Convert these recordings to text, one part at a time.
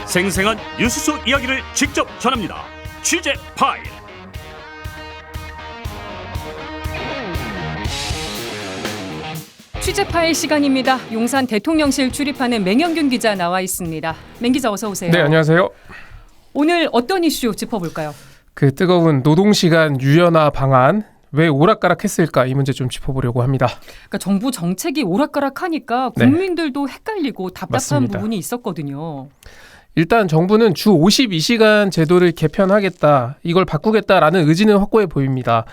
생생한 뉴스 속 이야기를 직접 전합니다. 취재 파일. 취재 파일 시간입니다. 용산 대통령실 출입하는 맹영균 기자 나와 있습니다. 맹 기자 어서 오세요. 네, 안녕하세요. 오늘 어떤 이슈 짚어볼까요? 그 뜨거운 노동시간 유연화 방안 왜 오락가락했을까 이 문제 좀 짚어보려고 합니다. 그러니까 정부 정책이 오락가락하니까 국민들도 헷갈리고 답답한 맞습니다. 부분이 있었거든요. 일단 정부는 주 52시간 제도를 개편하겠다, 이걸 바꾸겠다라는 의지는 확고해 보입니다.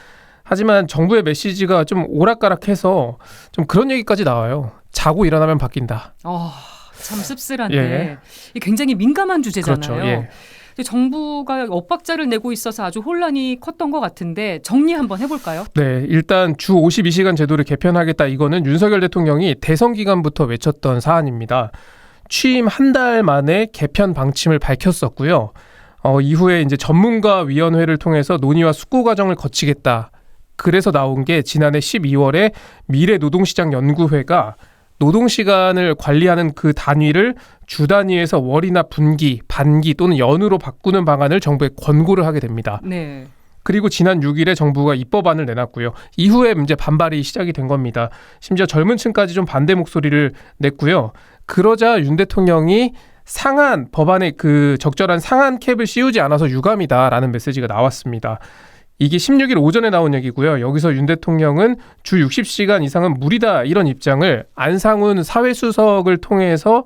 하지만 정부의 메시지가 좀 오락가락해서 좀 그런 얘기까지 나와요. 자고 일어나면 바뀐다. 참 씁쓸한데 예. 이게 굉장히 민감한 주제잖아요. 그렇죠. 예. 근데 정부가 엇박자를 내고 있어서 아주 혼란이 컸던 것 같은데 정리 한번 해볼까요? 네, 일단 주 52시간 제도를 개편하겠다, 이거는 윤석열 대통령이 대선 기간부터 외쳤던 사안입니다. 취임 한 달 만에 개편 방침을 밝혔었고요. 이후에 이제 전문가위원회를 통해서 논의와 숙고 과정을 거치겠다. 그래서 나온 게 지난해 12월에 미래노동시장연구회가 노동시간을 관리하는 그 단위를 주 단위에서 월이나 분기, 반기 또는 연으로 바꾸는 방안을 정부에 권고를 하게 됩니다. 네. 그리고 지난 6일에 정부가 입법안을 내놨고요. 이후에 이제 반발이 시작이 된 겁니다. 심지어 젊은 층까지 좀 반대 목소리를 냈고요. 그러자 윤 대통령이 상한 법안에 그 적절한 상한 캡을 씌우지 않아서 유감이다라는 메시지가 나왔습니다. 이게 16일 오전에 나온 얘기고요. 여기서 윤 대통령은 주 60시간 이상은 무리다, 이런 입장을 안상훈 사회수석을 통해서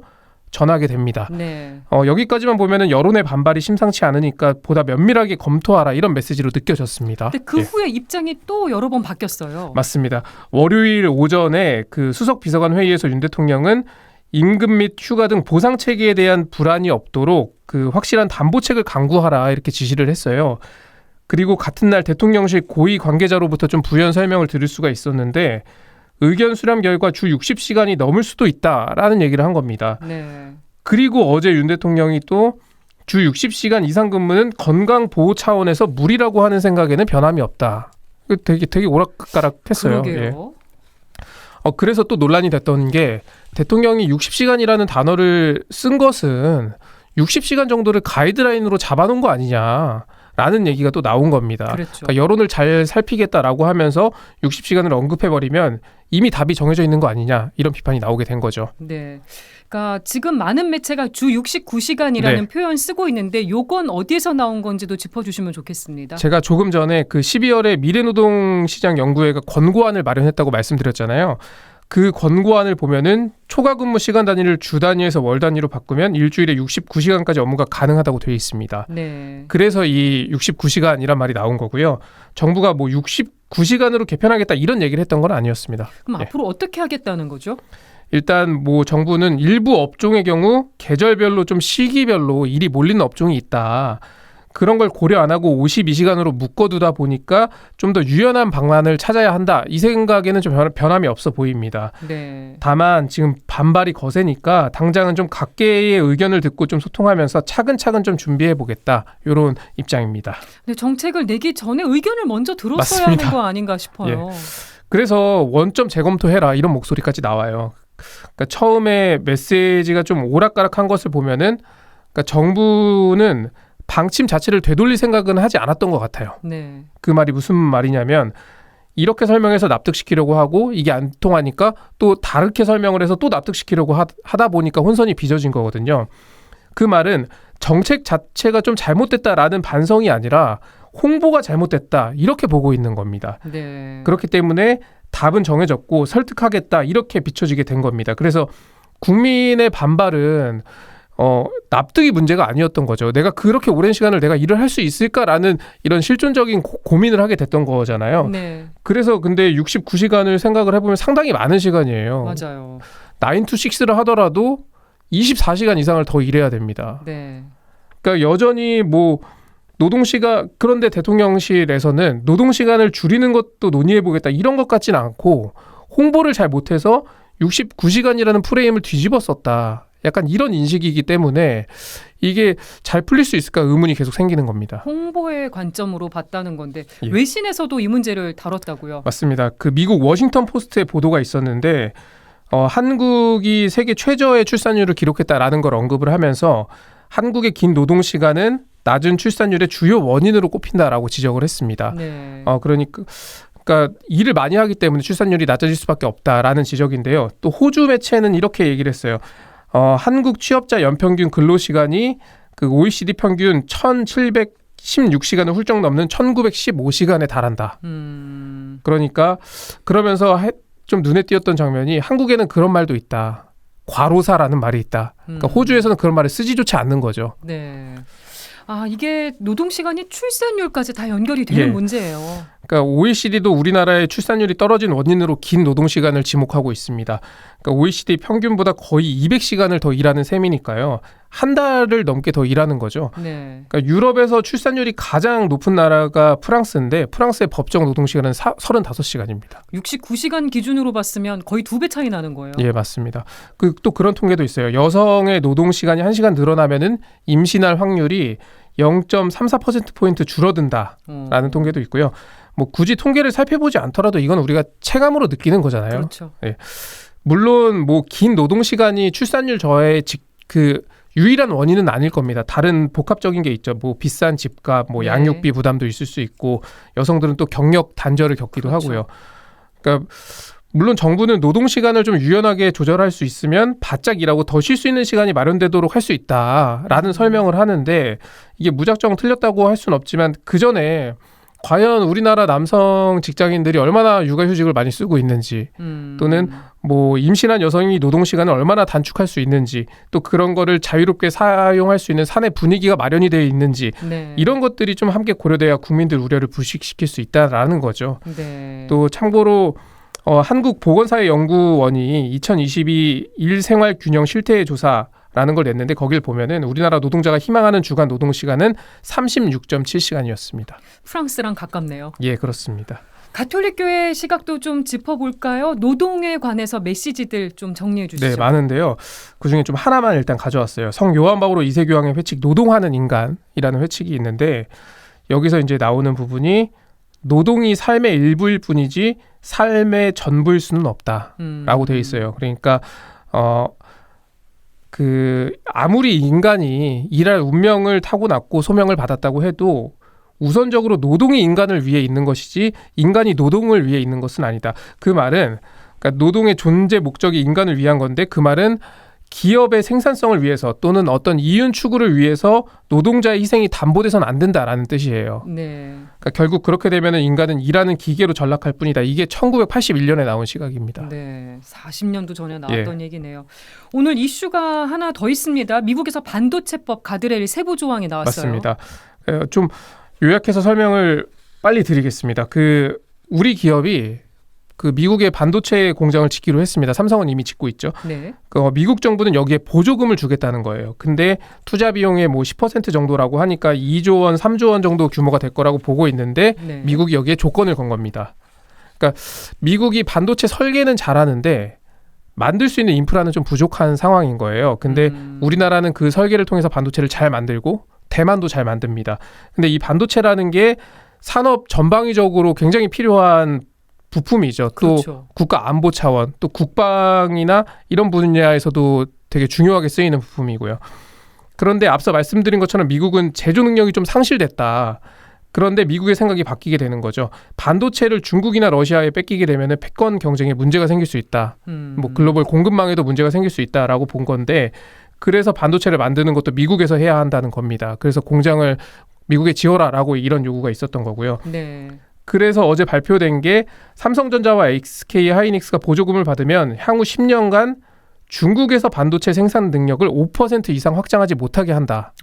전하게 됩니다. 네. 여기까지만 보면은 여론의 반발이 심상치 않으니까 보다 면밀하게 검토하라, 이런 메시지로 느껴졌습니다. 근데 그 후에 입장이 또 여러 번 바뀌었어요. 맞습니다. 월요일 오전에 그 수석 비서관 회의에서 윤 대통령은 임금 및 휴가 등 보상 체계에 대한 불안이 없도록 그 확실한 담보책을 강구하라, 이렇게 지시를 했어요. 그리고 같은 날 대통령실 고위 관계자로부터 좀 부연 설명을 들을 수가 있었는데 의견 수렴 결과 주 60시간이 넘을 수도 있다라는 얘기를 한 겁니다. 네. 그리고 어제 윤 대통령이 또 주 60시간 이상 근무는 건강 보호 차원에서 무리라고 하는 생각에는 변함이 없다. 되게 오락가락했어요. 그러게요. 그래서 또 논란이 됐던 게 대통령이 60시간이라는 단어를 쓴 것은 60시간 정도를 가이드라인으로 잡아놓은 거 아니냐라는 얘기가 또 나온 겁니다. 그렇죠. 그러니까 여론을 잘 살피겠다라고 하면서 60시간을 언급해버리면 이미 답이 정해져 있는 거 아니냐, 이런 비판이 나오게 된 거죠. 네. 그러니까 지금 많은 매체가 주 69시간이라는 네. 표현 쓰고 있는데 요건 어디에서 나온 건지도 짚어주시면 좋겠습니다. 제가 조금 전에 그 12월에 미래노동시장연구회가 권고안을 마련했다고 말씀드렸잖아요. 그 권고안을 보면은 초과 근무 시간 단위를 주 단위에서 월 단위로 바꾸면 일주일에 69시간까지 업무가 가능하다고 되어 있습니다. 네. 그래서 이 69시간이란 말이 나온 거고요. 정부가 뭐 69시간으로 개편하겠다, 이런 얘기를 했던 건 아니었습니다. 그럼 앞으로 어떻게 하겠다는 거죠? 일단 뭐 정부는 일부 업종의 경우 계절별로 좀 시기별로 일이 몰리는 업종이 있다, 그런 걸 고려 안 하고 52시간으로 묶어두다 보니까 좀 더 유연한 방안을 찾아야 한다, 이 생각에는 좀 변함이 없어 보입니다. 네. 다만 지금 반발이 거세니까 당장은 좀 각계의 의견을 듣고 좀 소통하면서 차근차근 좀 준비해 보겠다, 이런 입장입니다. 근데 정책을 내기 전에 의견을 먼저 들었어야 맞습니다. 하는 거 아닌가 싶어요. 그래서 원점 재검토해라, 이런 목소리까지 나와요. 그러니까 처음에 메시지가 좀 오락가락한 것을 보면은, 그러니까 정부는 방침 자체를 되돌릴 생각은 하지 않았던 것 같아요. 네. 그 말이 무슨 말이냐면 이렇게 설명해서 납득시키려고 하고 이게 안 통하니까 또 다르게 설명을 해서 또 납득시키려고 하다 보니까 혼선이 빚어진 거거든요. 그 말은 정책 자체가 좀 잘못됐다라는 반성이 아니라 홍보가 잘못됐다, 이렇게 보고 있는 겁니다. 네. 그렇기 때문에 답은 정해졌고 설득하겠다, 이렇게 비춰지게 된 겁니다. 그래서 국민의 반발은 납득이 문제가 아니었던 거죠. 내가 그렇게 오랜 시간을 내가 일을 할 수 있을까라는 이런 실존적인 고민을 하게 됐던 거잖아요. 네. 그래서 근데 69시간을 생각을 해보면 상당히 많은 시간이에요. 맞아요. 9 to 6를 하더라도 24시간 이상을 더 일해야 됩니다. 네. 그러니까 여전히 뭐 노동시간, 그런데 대통령실에서는 노동시간을 줄이는 것도 논의해보겠다, 이런 것 같지는 않고 홍보를 잘 못해서 69시간이라는 프레임을 뒤집어 썼다, 약간 이런 인식이기 때문에 이게 잘 풀릴 수 있을까 의문이 계속 생기는 겁니다. 홍보의 관점으로 봤다는 건데 예. 외신에서도 이 문제를 다뤘다고요? 맞습니다. 그 미국 워싱턴 포스트의 보도가 있었는데 한국이 세계 최저의 출산율을 기록했다라는 걸 언급을 하면서 한국의 긴 노동 시간은 낮은 출산율의 주요 원인으로 꼽힌다라고 지적을 했습니다. 네. 그러니까 일을 많이 하기 때문에 출산율이 낮아질 수밖에 없다라는 지적인데요. 또 호주 매체는 이렇게 얘기를 했어요. 한국 취업자 연평균 근로시간이 그 OECD 평균 1,716시간을 훌쩍 넘는 1,915시간에 달한다. 그러니까 그러면서 좀 눈에 띄었던 장면이 한국에는 그런 말도 있다. 과로사라는 말이 있다. 그러니까 호주에서는 그런 말을 쓰지조차 않는 거죠. 네. 이게 노동시간이 출산율까지 다 연결이 되는 예. 문제예요. 그러니까 OECD도 우리나라의 출산율이 떨어진 원인으로 긴 노동시간을 지목하고 있습니다. 그러니까 OECD 평균보다 거의 200시간을 더 일하는 셈이니까요. 한 달을 넘게 더 일하는 거죠. 네. 그러니까 유럽에서 출산율이 가장 높은 나라가 프랑스인데 프랑스의 법정 노동시간은 35시간입니다. 69시간 기준으로 봤으면 거의 2배 차이 나는 거예요. 예, 맞습니다. 또 그런 통계도 있어요. 여성의 노동시간이 1시간 늘어나면은 임신할 확률이 0.34%포인트 줄어든다라는 통계도 있고요. 뭐 굳이 통계를 살펴보지 않더라도 이건 우리가 체감으로 느끼는 거잖아요. 그렇죠. 예. 물론 뭐 긴 노동 시간이 출산율 저하의 그 유일한 원인은 아닐 겁니다. 다른 복합적인 게 있죠. 뭐 비싼 집값, 뭐 네. 양육비 부담도 있을 수 있고 여성들은 또 경력 단절을 겪기도 그렇죠. 하고요. 그러니까 물론 정부는 노동 시간을 좀 유연하게 조절할 수 있으면 바짝 일하고 더 쉴 수 있는 시간이 마련되도록 할 수 있다라는 설명을 하는데 이게 무작정 틀렸다고 할 수는 없지만 그 전에 과연 우리나라 남성 직장인들이 얼마나 육아휴직을 많이 쓰고 있는지 또는 뭐 임신한 여성이 노동 시간을 얼마나 단축할 수 있는지 또 그런 거를 자유롭게 사용할 수 있는 사내 분위기가 마련이 되어 있는지 네. 이런 것들이 좀 함께 고려돼야 국민들 우려를 불식시킬 수 있다라는 거죠. 네. 또 참고로 한국보건사회연구원이 2022 일생활균형 실태 조사라는 걸 냈는데 거길 보면은 우리나라 노동자가 희망하는 주간 노동 시간은 36.7시간이었습니다. 프랑스랑 가깝네요. 예, 그렇습니다. 가톨릭교회 시각도 좀 짚어볼까요? 노동에 관해서 메시지들 좀 정리해 주시죠. 네, 많은데요. 그중에 좀 하나만 일단 가져왔어요. 성 요한 바오로 2세 교황의 회칙 노동하는 인간이라는 회칙이 있는데 여기서 이제 나오는 부분이 노동이 삶의 일부일 뿐이지 삶의 전부일 수는 없다라고 되어 있어요. 그러니까 아무리 인간이 일할 운명을 타고났고 소명을 받았다고 해도 우선적으로 노동이 인간을 위해 있는 것이지 인간이 노동을 위해 있는 것은 아니다. 그 말은 그러니까 노동의 존재 목적이 인간을 위한 건데 그 말은 기업의 생산성을 위해서 또는 어떤 이윤 추구를 위해서 노동자의 희생이 담보돼서는 안 된다라는 뜻이에요. 네. 그러니까 결국 그렇게 되면 인간은 일하는 기계로 전락할 뿐이다. 이게 1981년에 나온 시각입니다. 네, 40년도 전에 나왔던 얘기네요. 오늘 이슈가 하나 더 있습니다. 미국에서 반도체법 가드레일 세부 조항이 나왔어요. 맞습니다. 좀 요약해서 설명을 빨리 드리겠습니다. 우리 기업이 미국의 반도체 공장을 짓기로 했습니다. 삼성은 이미 짓고 있죠. 네. 미국 정부는 여기에 보조금을 주겠다는 거예요. 근데 투자 비용의 뭐 10% 정도라고 하니까 2조 원, 3조 원 정도 규모가 될 거라고 보고 있는데 네. 미국이 여기에 조건을 건 겁니다. 그러니까 미국이 반도체 설계는 잘하는데 만들 수 있는 인프라는 좀 부족한 상황인 거예요. 근데 우리나라는 그 설계를 통해서 반도체를 잘 만들고 대만도 잘 만듭니다. 근데 이 반도체라는 게 산업 전방위적으로 굉장히 필요한 부품이죠. 그렇죠. 또 국가 안보 차원, 또 국방이나 이런 분야에서도 되게 중요하게 쓰이는 부품이고요. 그런데 앞서 말씀드린 것처럼 미국은 제조 능력이 좀 상실됐다. 그런데 미국의 생각이 바뀌게 되는 거죠. 반도체를 중국이나 러시아에 뺏기게 되면 패권 경쟁에 문제가 생길 수 있다. 뭐 글로벌 공급망에도 문제가 생길 수 있다라고 본 건데 그래서 반도체를 만드는 것도 미국에서 해야 한다는 겁니다. 그래서 공장을 미국에 지어라라고 이런 요구가 있었던 거고요. 네. 그래서 어제 발표된 게 삼성전자와 SK 하이닉스가 보조금을 받으면 향후 10년간 중국에서 반도체 생산 능력을 5% 이상 확장하지 못하게 한다.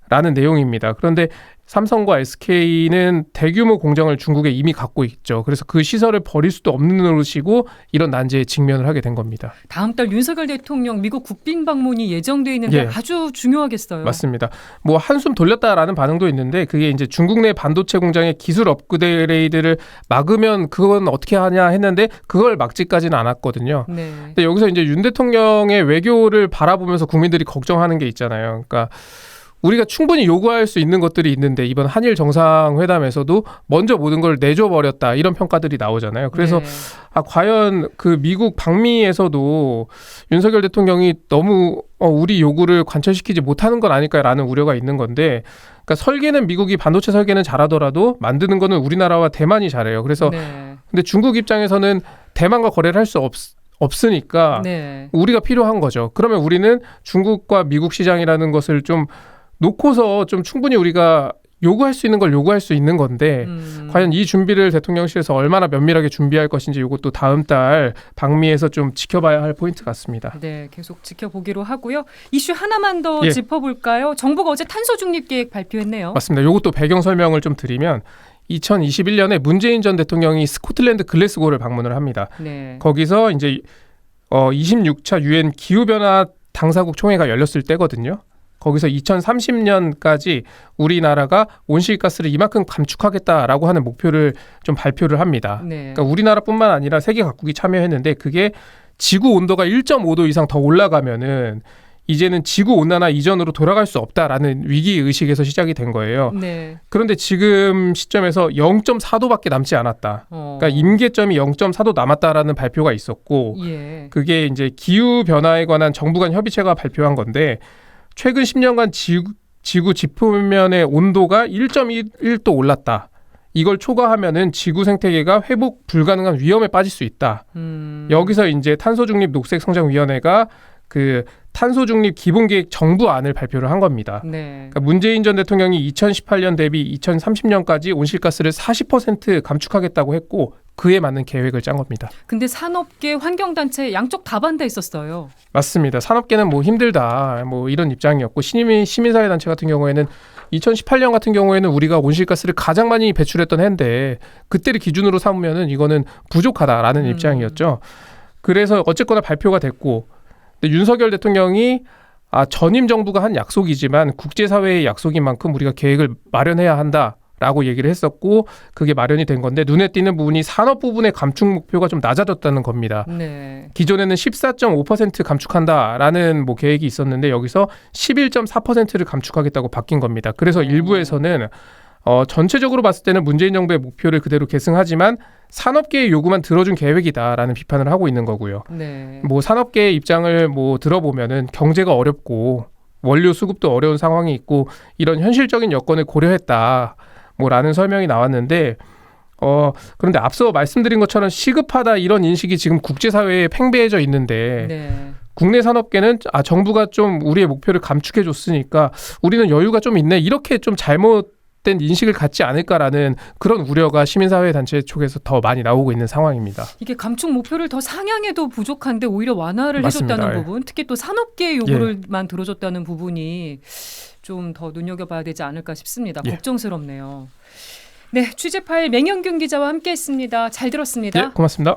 라는 내용입니다. 그런데 삼성과 SK는 대규모 공장을 중국에 이미 갖고 있죠. 그래서 그 시설을 버릴 수도 없는 노릇이고 이런 난제에 직면을 하게 된 겁니다. 다음 달 윤석열 대통령 미국 국빈 방문이 예정돼 있는데 예. 아주 중요하겠어요. 맞습니다. 뭐 한숨 돌렸다라는 반응도 있는데 그게 이제 중국 내 반도체 공장의 기술 업그레이드를 막으면 그건 어떻게 하냐 했는데 그걸 막지까지는 않았거든요. 네. 근데 여기서 이제 윤 대통령의 외교를 바라보면서 국민들이 걱정하는 게 있잖아요. 그러니까 우리가 충분히 요구할 수 있는 것들이 있는데 이번 한일 정상회담에서도 먼저 모든 걸 내줘 버렸다 이런 평가들이 나오잖아요. 그래서 네. 과연 그 미국 방미에서도 윤석열 대통령이 너무 우리 요구를 관철시키지 못하는 건 아닐까라는 우려가 있는 건데, 그러니까 설계는 미국이 반도체 설계는 잘하더라도 만드는 거는 우리나라와 대만이 잘해요. 그래서 네. 근데 중국 입장에서는 대만과 거래를 할 수 없으니까 네. 우리가 필요한 거죠. 그러면 우리는 중국과 미국 시장이라는 것을 좀 놓고서 좀 충분히 우리가 요구할 수 있는 걸 요구할 수 있는 건데 과연 이 준비를 대통령실에서 얼마나 면밀하게 준비할 것인지 이것도 다음 달 방미에서 좀 지켜봐야 할 포인트 같습니다. 네, 계속 지켜보기로 하고요. 이슈 하나만 더 예. 짚어볼까요? 정부가 어제 탄소 중립 계획 발표했네요. 맞습니다. 이것도 배경 설명을 좀 드리면 2021년에 문재인 전 대통령이 스코틀랜드 글래스고를 방문을 합니다. 네. 거기서 이제 26차 유엔 기후변화 당사국 총회가 열렸을 때거든요. 거기서 2030년까지 우리나라가 온실가스를 이만큼 감축하겠다라고 하는 목표를 좀 발표를 합니다. 네. 그러니까 우리나라뿐만 아니라 세계 각국이 참여했는데 그게 지구 온도가 1.5도 이상 더 올라가면은 이제는 지구 온난화 이전으로 돌아갈 수 없다라는 위기 의식에서 시작이 된 거예요. 네. 그런데 지금 시점에서 0.4도밖에 남지 않았다. 그러니까 임계점이 0.4도 남았다라는 발표가 있었고 예. 그게 이제 기후 변화에 관한 정부 간 협의체가 발표한 건데 최근 10년간 지구 지표면의 온도가 1.1도 올랐다. 이걸 초과하면은 지구 생태계가 회복 불가능한 위험에 빠질 수 있다. 여기서 이제 탄소중립 녹색성장위원회가 그 탄소중립 기본계획 정부안을 발표를 한 겁니다. 네. 그러니까 문재인 전 대통령이 2018년 대비 2030년까지 온실가스를 40% 감축하겠다고 했고 그에 맞는 계획을 짠 겁니다. 근데 산업계, 환경단체 양쪽 다 반대했었어요. 맞습니다. 산업계는 뭐 힘들다 뭐 이런 입장이었고 시민사회단체 같은 경우에는 2018년 같은 경우에는 우리가 온실가스를 가장 많이 배출했던 해인데 그때를 기준으로 삼으면은 이거는 부족하다라는 입장이었죠. 그래서 어쨌거나 발표가 됐고 근데 윤석열 대통령이 전임 정부가 한 약속이지만 국제사회의 약속인 만큼 우리가 계획을 마련해야 한다라고 얘기를 했었고 그게 마련이 된 건데 눈에 띄는 부분이 산업 부분의 감축 목표가 좀 낮아졌다는 겁니다. 네. 기존에는 14.5% 감축한다라는 뭐 계획이 있었는데 여기서 11.4%를 감축하겠다고 바뀐 겁니다. 그래서 일부에서는 전체적으로 봤을 때는 문재인 정부의 목표를 그대로 계승하지만 산업계의 요구만 들어준 계획이다라는 비판을 하고 있는 거고요. 네. 뭐 산업계의 입장을 뭐 들어보면은 경제가 어렵고 원료 수급도 어려운 상황이 있고 이런 현실적인 여건을 고려했다. 뭐라는 설명이 나왔는데 그런데 앞서 말씀드린 것처럼 시급하다 이런 인식이 지금 국제사회에 팽배해져 있는데 네. 국내 산업계는 정부가 좀 우리의 목표를 감축해 줬으니까 우리는 여유가 좀 있네 이렇게 좀 잘못된 인식을 갖지 않을까라는 그런 우려가 시민사회 단체 쪽에서 더 많이 나오고 있는 상황입니다. 이게 감축 목표를 더 상향해도 부족한데 오히려 완화를 맞습니다. 해줬다는 예. 부분, 특히 또 산업계의 요구를만 들어줬다는 부분이 좀 더 눈여겨봐야 되지 않을까 싶습니다. 예. 걱정스럽네요. 네, 취재 파일 맹영균 기자와 함께했습니다. 잘 들었습니다. 예, 고맙습니다.